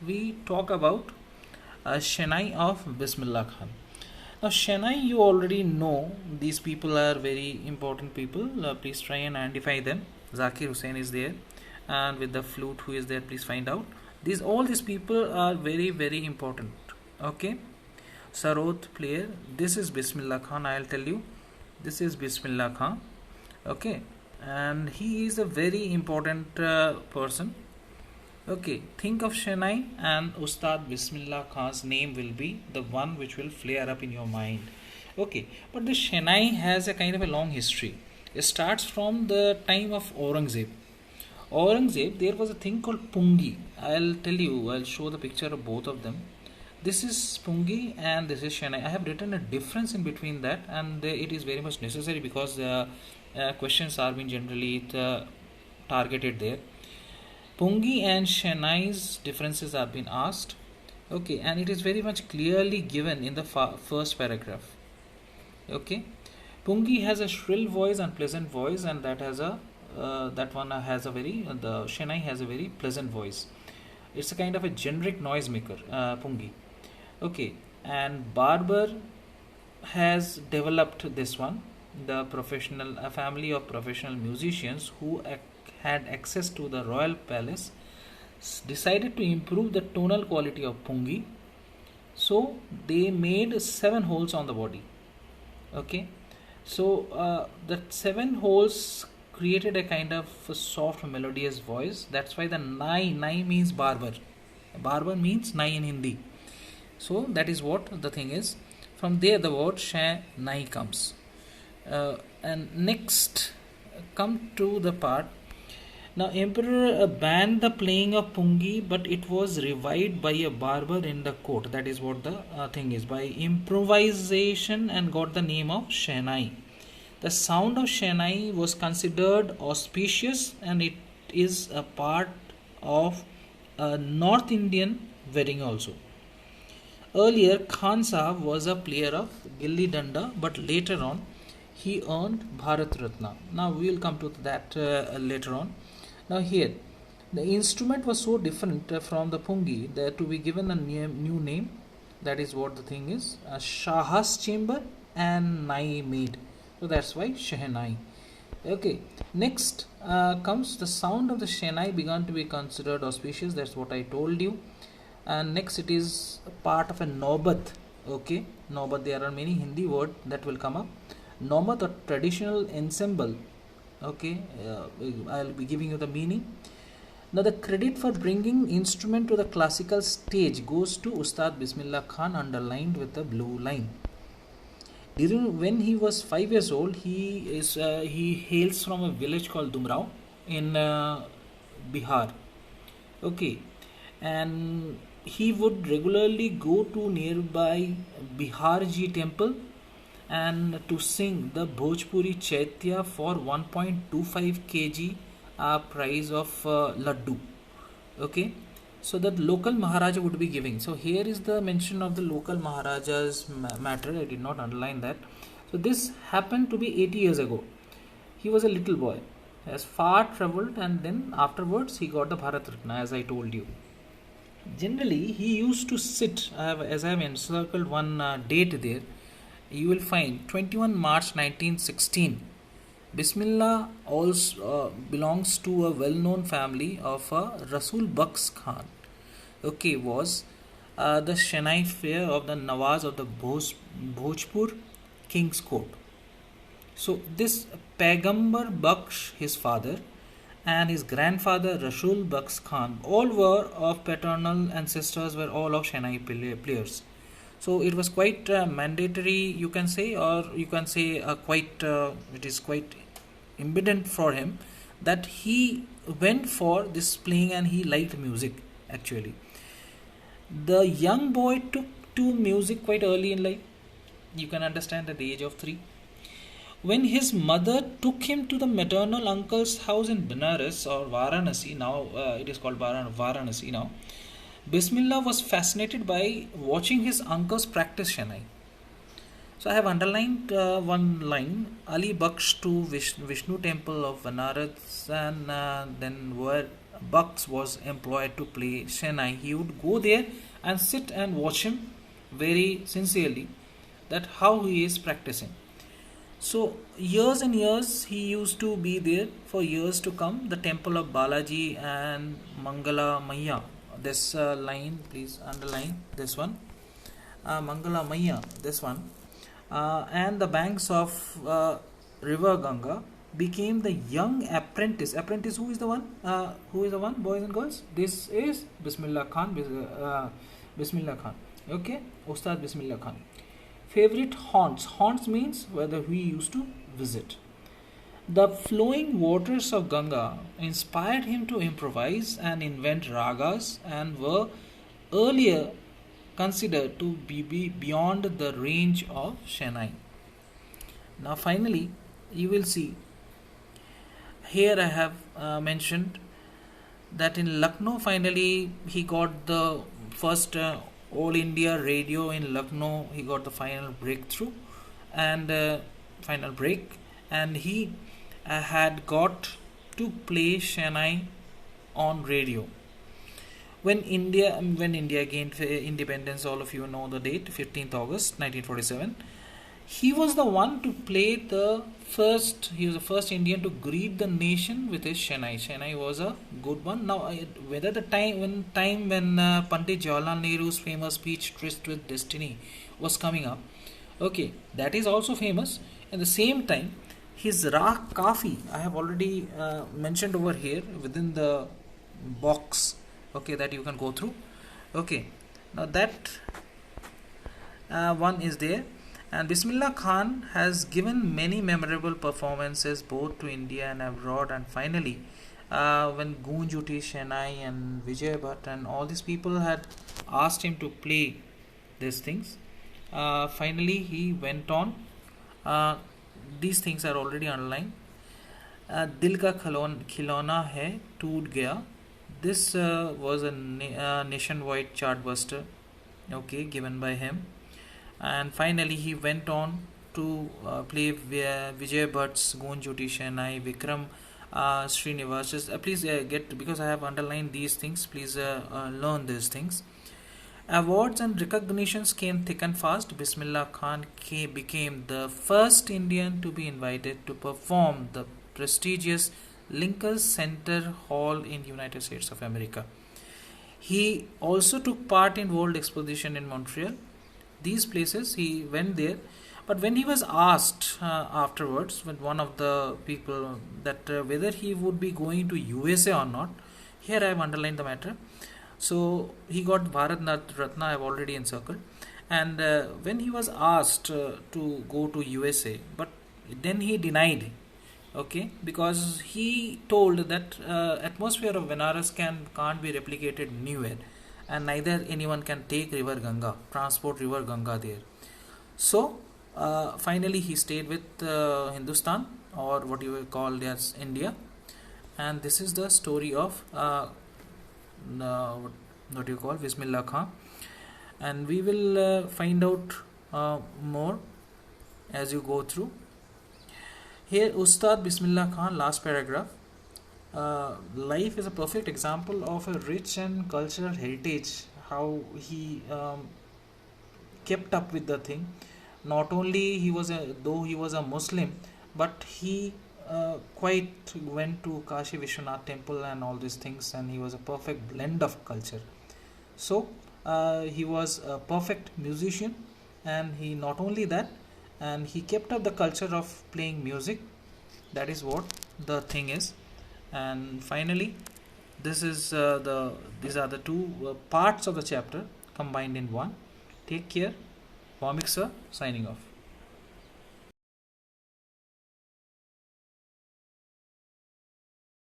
we talk about Shenai of Bismillah Khan. Now, Shenai, you already know these people are very important people. Please try and identify them. Zakir Hussain is there, and with the flute, who is there? Please find out. All these people are very very important. Okay, Sarod player. This is Bismillah Khan. I'll tell you. This is Bismillah Khan. Okay, and he is a very important person. Okay, think of Shenai and Ustad Bismillah Khan's name will be the one which will flare up in your mind. Okay, but the Shenai has a kind of a long history. It starts from the time of Aurangzeb. Aurangzeb, there was a thing called Pungi. I'll show the picture of both of them. This is Pungi and this is Shenai. I have written a difference in between that, and it is very much necessary because questions are being generally targeted there. Pungi and Shenai's differences are being asked. Okay, and it is very much clearly given in the first paragraph. Okay, Pungi has a shrill voice and pleasant voice, and that one has a very the Shenai has a very pleasant voice. It's a kind of a generic noise maker, Pungi. Okay, and Barber has developed this one. The professional a family of professional musicians who had access to the royal palace decided to improve the tonal quality of Pungi, so they made 7 holes on the body. Okay, so the 7 holes created a kind of a soft melodious voice. That's why the nai means barber. Barber means nai in Hindi. So that is what the thing is. From there the word nai comes. And next come to the part. Now emperor banned the playing of Pungi, but it was revived by a barber in the court. That is what the thing is, by improvisation, and got the name of Shehnai. The sound of Shehnai was considered auspicious, and it is a part of a North Indian wedding also. Earlier, Khan Sahab was a player of Gilli Danda, but later on he earned Bharat Ratna. Now we will come to that later on. Now here, the instrument was so different from the Pungi that to be given a new name, that is what the thing is, Shah's chamber and Nai made. So that's why Shehnai. Okay, next comes the sound of the Shehnai began to be considered auspicious. That's what I told you. And next it is a part of a Naubat. Okay, Naubat, there are many Hindi words that will come up. Naubat, a traditional ensemble. Okay, I'll be giving you the meaning. Now the credit for bringing instrument to the classical stage goes to Ustad Bismillah Khan, underlined with the blue line. When he was 5 years old, he hails from a village called Dumrao in Bihar. Okay, and he would regularly go to nearby Biharji temple and to sing the Bhojpuri Chaitya for 1.25 kg price of laddu. Okay, so that local Maharaja would be giving. So here is the mention of the local Maharaja's matter. I did not underline that. So this happened to be 80 years ago. He was a little boy, has far travelled, and then afterwards he got the Bharat Ratna, as I told you. Generally, he used to sit, as I have encircled one date there. You will find 21 March 1916. Bismillah also belongs to a well-known family of Rasul Baks Khan. Okay, was the Shehnai fair of the Nawaz of the Bhojpur King's Court. So this Pagambar Baksh, his father, and his grandfather Rasul Baks Khan, all were of paternal ancestors, were all of Shehnai players. So it was quite mandatory, you can say, or you can say it is quite evident for him that he went for this playing and he liked music actually. The young boy took to music quite early in life. You can understand at the age of 3. When his mother took him to the maternal uncle's house in Benares or Varanasi, now it is called Varanasi now, Bismillah was fascinated by watching his uncles practice Shehnai. So I have underlined one line, Ali Baksh to Vishnu temple of Vanaras, and then where Baksh was employed to play Shenai. He would go there and sit and watch him very sincerely, that how he is practicing. So years and years he used to be there for years to come. The temple of Balaji and Mangala Maya. This line, please underline this one. Mangala Maya, this one. And the banks of river Ganga became the young apprentice. Apprentice, who is the one? Who is the one, boys and girls? This is Bismillah Khan. Bismillah Khan. Okay, Ustad Bismillah Khan. Favorite haunts. Haunts means whether we used to visit. The flowing waters of Ganga inspired him to improvise and invent ragas, and were earlier considered to be beyond the range of Shehnai. Now, finally, you will see here I have mentioned that in Lucknow, finally, he got the first All India radio in Lucknow. He got the final breakthrough and final break, and he had got to play Shehnai on radio. When India gained independence, all of you know the date, 15th August 1947. He was the one to play the first. He was the first Indian to greet the nation with his Shehnai. Shehnai was a good one. Now, whether the time when Pandit Jawaharlal Nehru's famous speech "Tryst with Destiny" was coming up, okay, that is also famous. At the same time, his Raag Kafi, I have already mentioned over here within the box. Okay, that you can go through. Okay, now that one is there. And Bismillah Khan has given many memorable performances both to India and abroad. And finally, when Goonj Uthi Shehnai and Vijay Bhatt and all these people had asked him to play these things, finally he went on. These things are already underlined. Dil ka khilona hai toot gaya. This was a nationwide chartbuster, okay, given by him. And finally he went on to play Vijay Bhatt's Goonj Uthi Shehnai, Vikram Srinivas. Please get, because I have underlined these things, please learn these things. Awards and recognitions came thick and fast. Bismillah Khan became the first Indian to be invited to perform the prestigious Lincoln Center Hall in United States of America. He also took part in World Exposition in Montreal. These places he went there, but when he was asked afterwards, with one of the people, that whether he would be going to USA or not, here I have underlined the matter. So he got Bharat Ratna, I have already encircled, and when he was asked to go to USA, but then he denied, okay, because he told that atmosphere of Benares can't be replicated anywhere, and neither anyone can take river Ganga, transport river Ganga there. So finally he stayed with Hindustan, or what you will call as India. And this is the story of what you call Bismillah Khan. And we will find out more as you go through. Here Ustad Bismillah Khan, last paragraph. Life is a perfect example of a rich and cultural heritage, how he kept up with the thing. Not only though he was a Muslim, but he quite went to Kashi Vishwanath temple and all these things, and he was a perfect blend of culture. So he was a perfect musician, and he not only that, and he kept up the culture of playing music. That is what the thing is. And finally, these are the two parts of the chapter combined in one. Take care. Vamik sir, signing off.